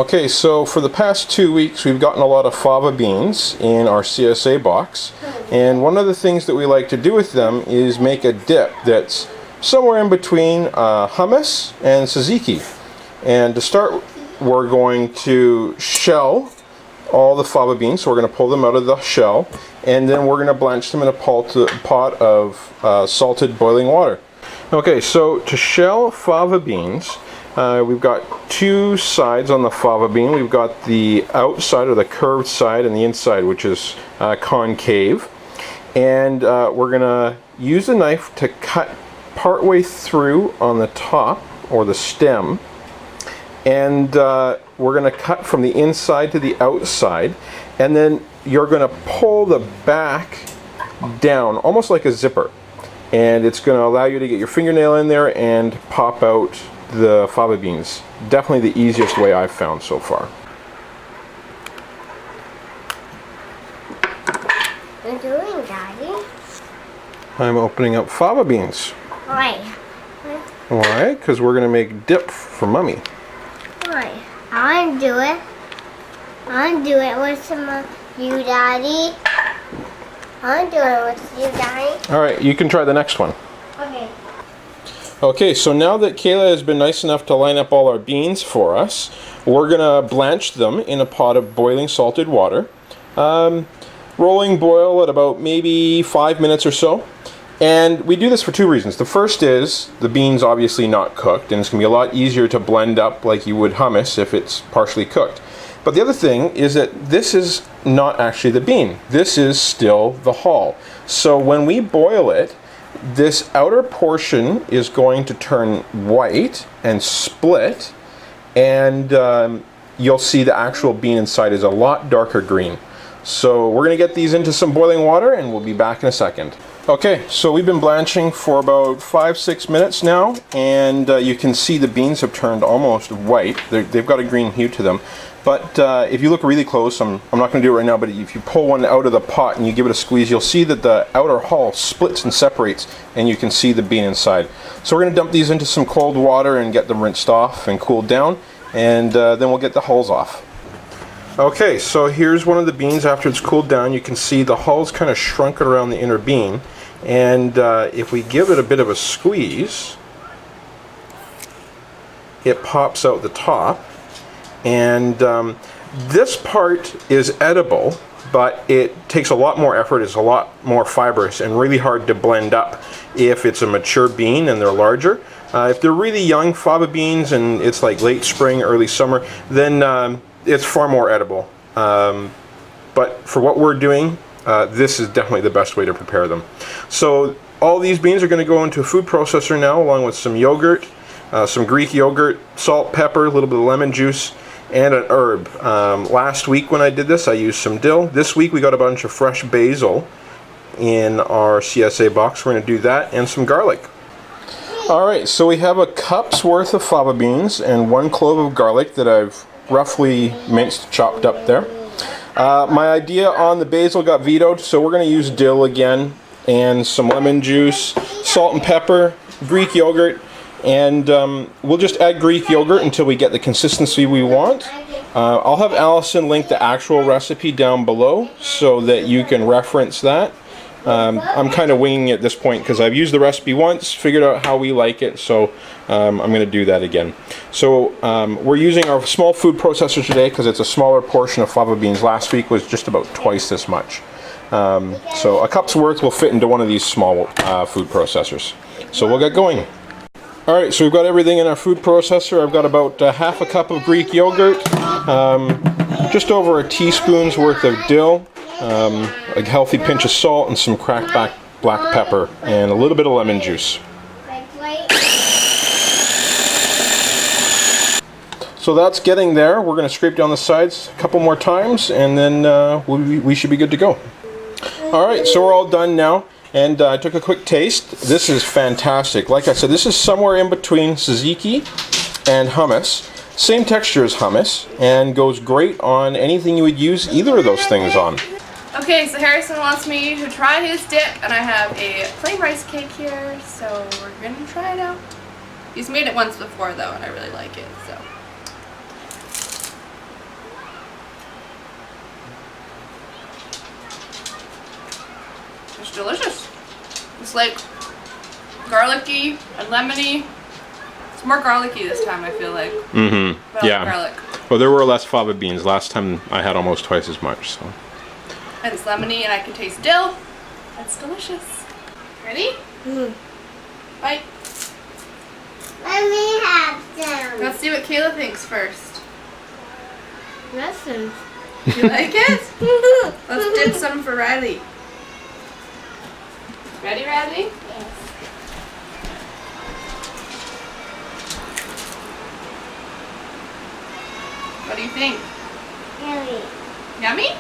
Okay, so for the past 2 weeks we've gotten a lot of fava beans in our CSA box, and one of the things that we like to do with them is make a dip that's somewhere in between hummus and tzatziki. And to start, we're going to shell all the fava beans, so we're going to pull them out of the shell, and then we're going to blanch them in a pot of salted boiling water. Okay, so to shell fava beans, we've got two sides on the fava bean. We've got the outside, or the curved side, and the inside, which is concave. And we're going to use a knife to cut partway through on the top, or the stem. And we're going to cut from the inside to the outside. And then you're going to pull the back down, almost like a zipper. And it's going to allow you to get your fingernail in there and pop out the fava beans. Definitely the easiest way I've found so far. What are you doing, Daddy? I'm opening up fava beans. Why? Why? Because we're going to make dip for Mommy. Why? I want to do it. I want to do it with some of you, Daddy. I want to do it with you, Daddy. Alright, you can try the next one. Okay. Okay, so now that Kayla has been nice enough to line up all our beans for us, we're going to blanch them in a pot of boiling salted water. Rolling boil at about maybe 5 minutes or so. And we do this for two reasons. The first is the beans obviously not cooked, and it's going to be a lot easier to blend up like you would hummus if it's partially cooked. But the other thing is that this is not actually the bean. This is still the hull. So when we boil it, this outer portion is going to turn white and split, and you'll see the actual bean inside is a lot darker green. So we're going to get these into some boiling water, and we'll be back in a second. Okay, so we've been blanching for about 5-6 minutes now, and you can see the beans have turned almost white. They've got a green hue to them. But if you look really close, I'm not going to do it right now, but if you pull one out of the pot and you give it a squeeze, you'll see that the outer hull splits and separates, and you can see the bean inside. So we're going to dump these into some cold water and get them rinsed off and cooled down, and then we'll get the hulls off. Okay, so here's one of the beans after it's cooled down. You can see the hull's kind of shrunken around the inner bean, and if we give it a bit of a squeeze, it pops out the top. And this part is edible, but it takes a lot more effort, it's a lot more fibrous, and really hard to blend up if it's a mature bean and they're larger. If they're really young fava beans and it's like late spring, early summer, then it's far more edible. But for what we're doing, this is definitely the best way to prepare them. So all these beans are going to go into a food processor now, along with some yogurt, some Greek yogurt, salt, pepper, a little bit of lemon juice, and an herb. Last week when I did this, I used some dill. This week we got a bunch of fresh basil in our CSA box. We're going to do that, and some garlic. Alright, so we have a cup's worth of fava beans and 1 clove of garlic that I've roughly minced, chopped up there. My idea on the basil got vetoed, so we're going to use dill again, and some lemon juice, salt and pepper, Greek yogurt, and we'll just add Greek yogurt until we get the consistency we want. I'll have Allison link the actual recipe down below so that you can reference that. I'm kind of winging it at this point because I've used the recipe once, figured out how we like it, so I'm going to do that again. So we're using our small food processor today because it's a smaller portion of fava beans. Last week was just about twice this much. So a cup's worth will fit into one of these small food processors. So we'll get going. Alright, so we've got everything in our food processor. I've got about half a cup of Greek yogurt, just over a teaspoon's worth of dill, a healthy pinch of salt, and some cracked black pepper, and a little bit of lemon juice. So that's getting there. We're going to scrape down the sides a couple more times, and then we should be good to go. Alright, so we're all done now. And I took a quick taste. This is fantastic. Like I said, this is somewhere in between tzatziki and hummus. Same texture as hummus, and goes great on anything you would use either of those things on. Okay, so Harrison wants me to try his dip, and I have a plain rice cake here, so we're going to try it out. He's made it once before, though, and I really like it, so. It's delicious. It's like garlicky and lemony. It's more garlicky this time, I feel like. Mm-hmm. But I Yeah. like garlic. Well, there were less fava beans. Last time I had almost twice as much. So. And it's lemony and I can taste dill. That's delicious. Ready? Mm. Bite. Let me have some. Let's see what Kayla thinks first. Listen. You like it? Let's dip some for Riley. Ready, Riley? Yes. What do you think? Yummy. Yummy?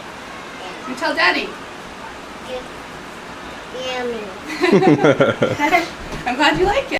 You tell Daddy. Yummy. I'm glad you like it.